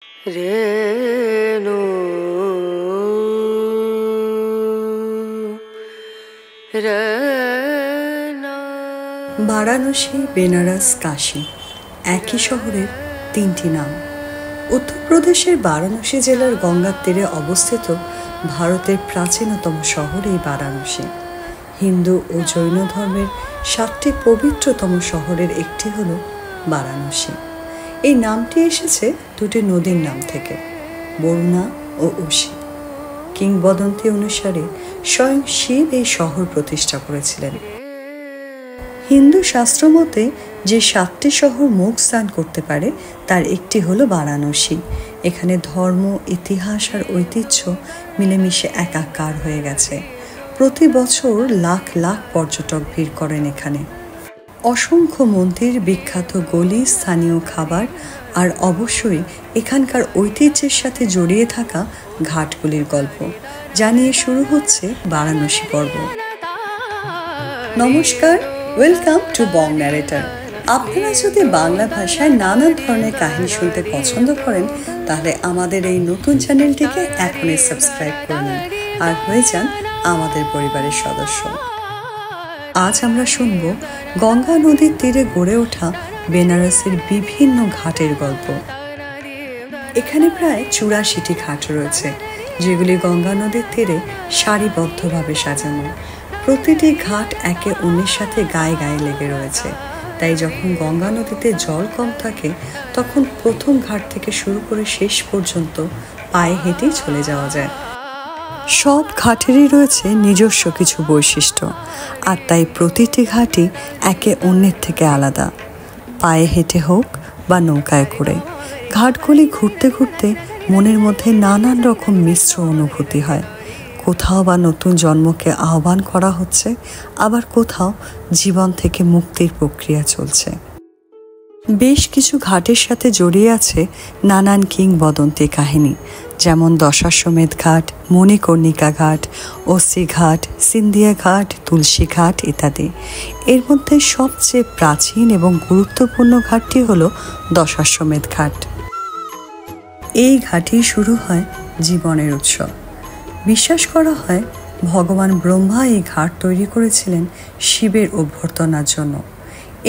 रेणु বারাণসী, বেনারস, কাশী একই শহরের তিনটি নাম। উত্তরপ্রদেশের বারাণসী জেলার গঙ্গার তীরে অবস্থিত ভারতের প্রাচীনতম শহর এই বারাণসী। হিন্দু ও জৈন ধর্মের 7টি পবিত্রতম শহরের একটি হল বারাণসী। এই নামটি এসেছে দুটি নদীর নাম থেকে, বরুণা ও অসি। কিংবদন্তি অনুসারে স্বয়ং শিব এই শহর প্রতিষ্ঠা করেছিলেন। হিন্দু শাস্ত্র মতে যে 7টি শহর মোক্ষ স্থান করতে পারে তার একটি হলো বারাণসী। এখানে ধর্ম, ইতিহাস আর ঐতিহ্য মিলেমিশে একাকার হয়ে গেছে। প্রতি বছর লাখ লাখ পর্যটক ভিড় করেন এখানে। অসংখ্য মন্দির, বিখ্যাত গলি, স্থানীয় খাবার আর অবশ্যই এখানকার ঐতিহ্যের সাথে জড়িয়ে থাকা ঘাটগুলির গল্প জানিয়ে শুরু হচ্ছে বারাণসী পর্ব। নমস্কার, ওয়েলকাম টু বং ন্যারেটর। আপনারা যদি বাংলা ভাষায় নানা ধরনের কাহিনী শুনতে পছন্দ করেন তাহলে আমাদের এই নতুন চ্যানেলটিকে এখনই সাবস্ক্রাইব করে নিন আর হয়ে যান আমাদের পরিবারের সদস্য। আজ আমরা শুনব গঙ্গা নদীর তীরে গড়ে ওঠা বেনারসের বিভিন্ন ঘাটের গল্প। এখানে প্রায় 84টি ঘাট রয়েছে, যেগুলি গঙ্গা নদীর তীরে সারিবদ্ধভাবে সাজানো। প্রতিটি ঘাট একে অন্যের সাথে গায়ে গায়ে লেগে রয়েছে, তাই যখন গঙ্গা নদীতে জল কম থাকে তখন প্রথম ঘাট থেকে শুরু করে শেষ পর্যন্ত পায়ে হেঁটেই চলে যাওয়া যায়। সব ঘাটেরই রয়েছে নিজস্ব কিছু বৈশিষ্ট্য, আর তাই প্রতিটি ঘাটই একে অন্যের থেকে আলাদা। পায়ে হেঁটে হোক বা নৌকায় করে ঘাটগুলি ঘুরতে ঘুরতে মনের মধ্যে নানান রকম মিশ্র অনুভূতি হয়। কোথাও বা নতুন জন্মকে আহ্বান করা হচ্ছে, আবার কোথাও জীবন থেকে মুক্তির প্রক্রিয়া চলছে। বেশ কিছু ঘাটের সাথে জড়িয়ে আছে নানান কিংবদন্তি কাহিনী, যেমন দশাশ্বমেধ ঘাট, মণিকর্ণিকা ঘাট, অসি ঘাট, সিন্ধিয়া ঘাট, তুলসী ঘাট ইত্যাদি। এর মধ্যে সবচেয়ে প্রাচীন এবং গুরুত্বপূর্ণ ঘাটটি হল দশাশ্বমেধ ঘাট। এই ঘাটেই শুরু হয় জীবনের উৎসব। বিশ্বাস করা হয় ভগবান ব্রহ্মা এই ঘাট তৈরি করেছিলেন শিবের অভ্যর্থনার জন্য।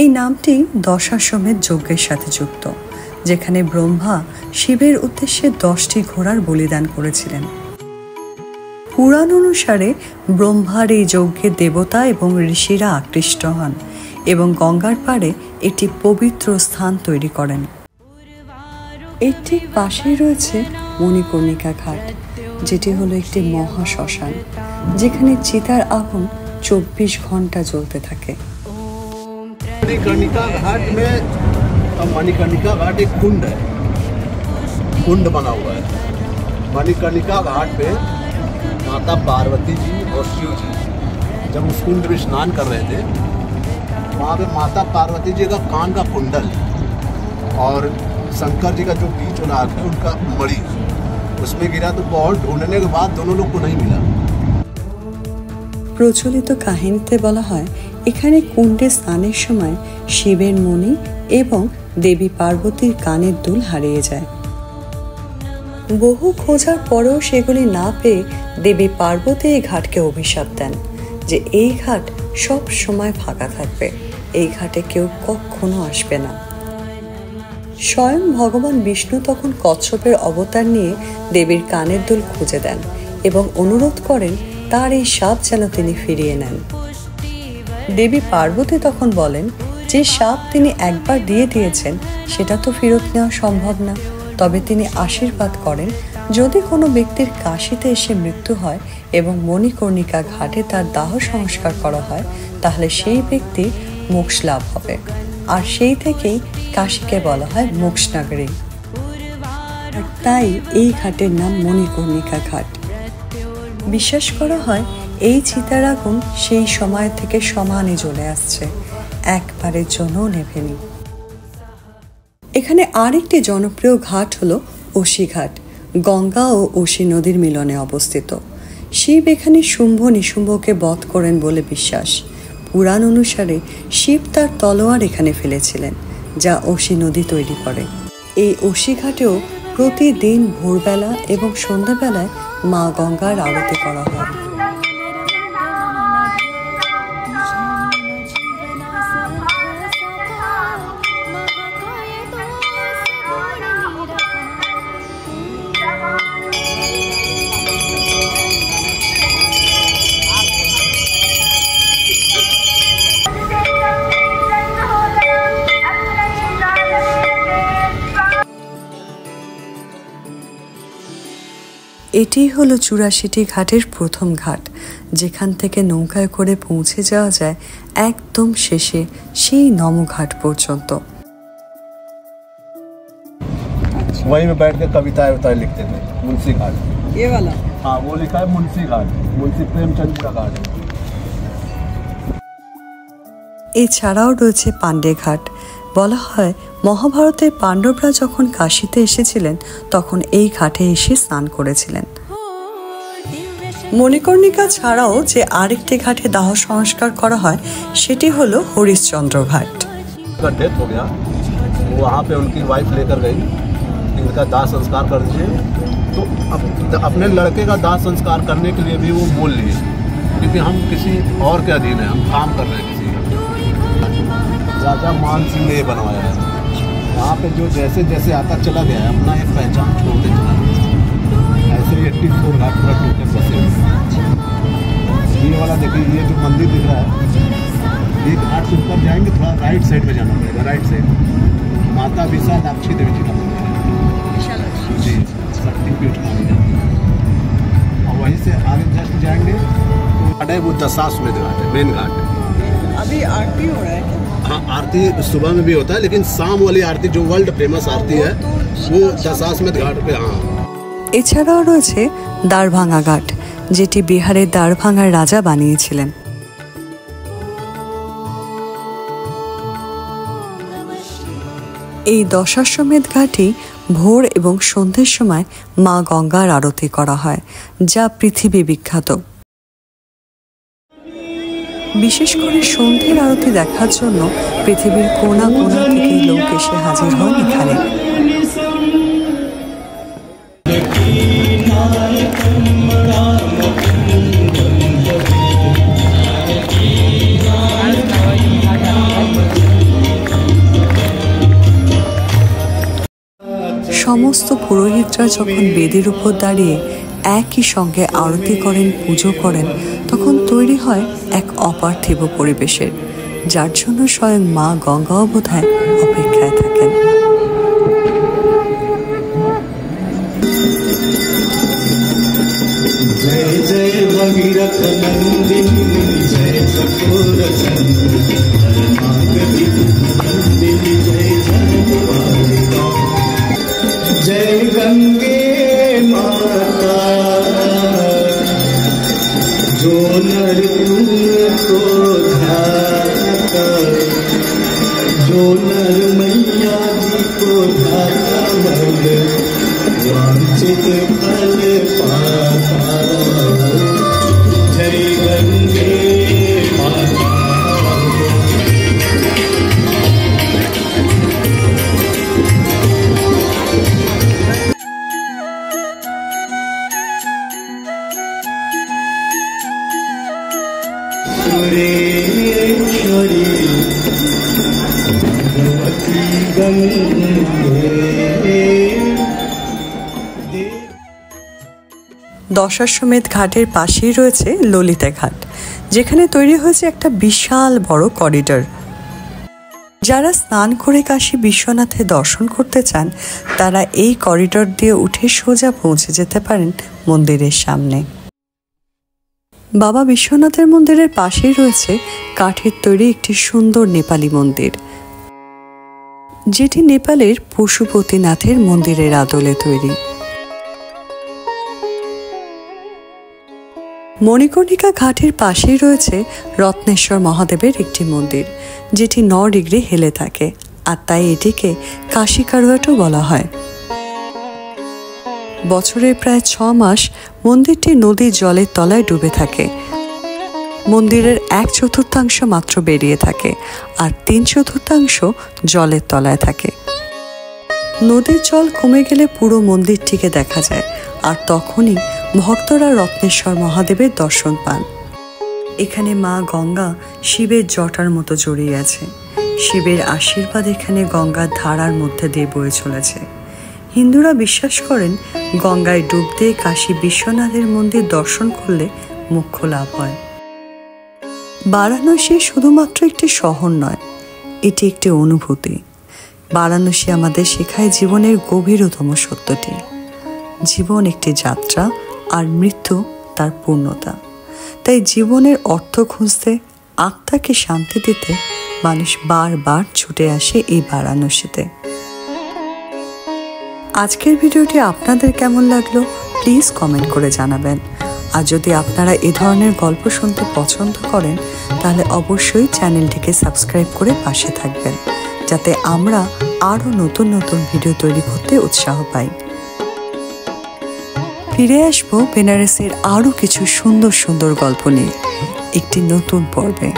এই নামটি দশাশ্বমেধ যজ্ঞের সাথে যুক্ত, যেখানে ব্রহ্মা শিবের উদ্দেশ্যে 10টি ঘোড়ার বলিদান করেছিলেন। পুরাণ অনুসারে ব্রহ্মার এই যজ্ঞে দেবতা এবং ঋষিরা আকৃষ্ট হন এবং গঙ্গার পাড়ে একটি পবিত্র স্থান তৈরি করেন। এর ঠিক পাশেই রয়েছে মণিকর্ণিকা ঘাট, যেটি হলো একটি মহা শ্মশান, যেখানে চিতার আগুন 24 ঘন্টা জ্বলতে থাকে। मणिकर्णिका घाट में मणिकर्णिका घाट एक कुंड है, कुंड बना हुआ है। मणिकर्णिका घाट पे माता पार्वती जी और शिव जी जब उस कुंड में स्नान कर रहे थे, वहाँ पे माता पार्वती जी का कान का कुंडल और शंकर जी का जो बीच वाला है उनका मणि उसमें गिरा, तो बहुत ढूंढने के बाद दोनों लोग को नहीं मिला। প্রচলিত কাহিনীতে বলা হয় এখানে কুণ্ডে স্নানের সময় শিবের মণি এবং দেবী পার্বতীর কানের দুল হারিয়ে যায়। বহু খোঁজার পরেও সেগুলি না পেয়ে দেবী পার্বতী এই ঘাটকে অভিশাপ দেন যে এই ঘাট সব সময় ফাঁকা থাকবে, এই ঘাটে কেউ কখনো আসবে না। স্বয়ং ভগবান বিষ্ণু তখন কচ্ছপের অবতার নিয়ে দেবীর কানের দুল খুঁজে দেন এবং অনুরোধ করেন তার এই সাপ যেন তিনি ফিরিয়ে নেন। দেবী পার্বতী তখন বলেন যে সাপ তিনি একবার দিয়ে দিয়েছেন সেটা তো ফেরত নেওয়া সম্ভব না, তবে তিনি আশীর্বাদ করেন যদি কোনো ব্যক্তির কাশীতে এসে মৃত্যু হয় এবং মণিকর্ণিকা ঘাটে তার দাহ সংস্কার করা হয় তাহলে সেই ব্যক্তি মোক্ষ লাভ হবে। আর সেই থেকেই কাশীকে বলা হয় মোক্ষনগরী। আর তাই এই ঘাটের নাম মণিকর্ণিকা ঘাট। বিশ্বাস করা হয় এই চিতার আগুন সেই সময় থেকে সমানে জ্বলে আসছে, একবারের জন্য নেভেনি। এখানে আরেকটি জনপ্রিয় ঘাট হলো অসি ঘাট। গঙ্গা ও অসি নদীর মিলনে অবস্থিত। শিব এখানে শুম্ভ নিশুম্ভকে বধ করেন বলে বিশ্বাস। পুরাণ অনুসারে শিব তার তলোয়ার এখানে ফেলেছিলেন, যা অসি নদী তৈরি করে। এই অসি ঘাটেও প্রতিদিন ভোরবেলা এবং সন্ধ্যাবেলায় মা গঙ্গার আরতি করা হয়। এটি হলো ৮৪টি ঘাটের প্রথম ঘাট, যেখান থেকে নৌকায় করে পৌঁছে যাওয়া যায় একদম শেষে সেই নমঘাট পর্যন্ত। वहीं में बैठ के कविताएं उताएं लिखते थे। मुंशी घाट ये वाला, हाँ वो लिखा है मुंशी घाट, मुंशी प्रेमचंद का घाट। এছাড়াও রয়েছে পাণ্ডে ঘাট। বলা হয় মহাভারতের পাণ্ডবরা যখন কাশীতে এসেছিলেন তখন এই ঘাটে এসে স্নান করেছিলেন। মণিকর্ণিকা ছাড়াও যে আরেকটি ঘাটে দাহ সংস্কার করা হয় সেটি হলো হরিশ্চন্দ্র ঘাট। डेथ हो गया, वहाँ पे उनकी वाइफ लेकर गई, इनका दाह संस्कार कर दीजिए। तो अपने लड़के का दाह संस्कार करने के लिए भी वो बोल लिए, क्योंकि हम किसी और के अधीन है, हम काम कर रहे हैं किसी का। राजा मान सिंह ने ये बनवाया है। यहाँ पे जो जैसे जैसे आता चला गया है अपना एक पहचान छोड़ते चला गया। ऐसे ही 84 घाट पूरा टूटे बसे हुए। ये वाला देखिए, ये जो मंदिर दिख रहा है, ये घाट से ऊपर जाएंगे थोड़ा राइट साइड में जाना पड़ेगा। राइट साइड माता विशालाक्षी देवी जी का मंदिर है जी, शक्तिपीठ मानी जाती है। और वहीं से आगे जस्ट जाएंगे तो वो दशाश्वमेध घाट है, मेन घाट है। अभी आरती हो रहा है। हाँ, आरती सुबह में भी होता है, लेकिन शाम वाली आरती जो वर्ल्ड फेमस आरती है वो दशाश्वमेध घाट पे। हाँ, এছাড়াও রয়েছে দ্বারভাঙা ঘাট, যেটি বিহারের দ্বারভাঙার রাজা বানিয়েছিলেন। এই দশাশ্বমেধ ঘাটে ভোর এবং সন্ধ্যের সময় মা গঙ্গার আরতি করা হয়, যা পৃথিবী বিখ্যাত। বিশেষ করে সন্ধ্যের আরতি দেখার জন্য পৃথিবীর কোনা কোনা থেকে লোক এসে হাজির হন এখানে। সমস্ত পুরোহিতরা যখন বেদির উপর দাঁড়িয়ে একই সঙ্গে আরতি করেন, পুজো করেন, তখন তৈরি হয় এক অপার্থিব পরিবেশের, যার জন্য স্বয়ং মা গঙ্গাও বোধহয় অপেক্ষায় থাকেন। जय जय भगीरथ नंदिनी, जय चकोर चंद्र, नंदिनी जय जनवारिका, जय गंगे माता, जो नर तुमको ध्याता, जो नर मैया जी को ध्याता, मन वांछित फल पाता। जय गंगे माता। सुरेश्वरी भगवती गंगे। দশাশ্বমেধ ঘাটের পাশেই রয়েছে ললিতা ঘাট, যেখানে তৈরি হয়েছে একটা বিশাল বড় করিডর। যারা স্নান করে কাশী বিশ্বনাথে দর্শন করতে চান তারা এই করিডর দিয়ে উঠে সোজা পৌঁছে যেতে পারেন মন্দিরের সামনে। বাবা বিশ্বনাথের মন্দিরের পাশেই রয়েছে কাঠের তৈরি একটি সুন্দর নেপালি মন্দির, যেটি নেপালের পশুপতিনাথের মন্দিরের আদলে তৈরি। মণিকর্ণিকা ঘাটের পাশেই রয়েছে রত্নেশ্বর মহাদেবের একটি মন্দির, যেটি 9 ডিগ্রি হেলে থাকে, আর তাই এটিকে কাশী কারওয়াটও বলা হয়। বছরের প্রায় 6 মাস মন্দিরটি নদীর জলের তলায় ডুবে থাকে। মন্দিরের 1/4 মাত্র বেরিয়ে থাকে, আর 3/4 জলের তলায় থাকে। নদীর জল কমে গেলে পুরো মন্দিরটিকে দেখা যায়, আর তখনই ভক্তরা রত্নেশ্বর মহাদেবের দর্শন পান। এখানে মা গঙ্গা শিবের জটার মতো জড়িয়ে আছে। শিবের আশীর্বাদ এখানে গঙ্গার ধারার মধ্যে দিয়ে বয়ে চলেছে। হিন্দুরা বিশ্বাস করেন গঙ্গায় ডুব দিয়ে কাশী বিশ্বনাথের মন্দির দর্শন করলে মোক্ষ লাভ হয়। বারাণসী শুধুমাত্র একটি শহর নয়, এটি একটি অনুভূতি। বারাণসী আমাদের শেখায় জীবনের গভীরতম সত্যটি। জীবন একটি যাত্রা, আর মৃত্যু তার পূর্ণতা। তাই জীবনের অর্থ খুঁজতে, আত্মাকে শান্তি দিতে মানুষ বারবার ছুটে আসে এই বারাণসীতে। আজকের ভিডিওটি আপনাদের কেমন লাগলো প্লিজ কমেন্ট করে জানাবেন। আর যদি আপনারা এ ধরনের গল্প শুনতে পছন্দ করেন তাহলে অবশ্যই চ্যানেলটিকে সাবস্ক্রাইব করে পাশে থাকবেন, যাতে আমরা আরও নতুন নতুন ভিডিও তৈরি করতে উৎসাহ পাই। ফিরে আসবো বেনারসের আরও কিছু সুন্দর সুন্দর গল্প নিয়ে একটি নতুন পর্বে।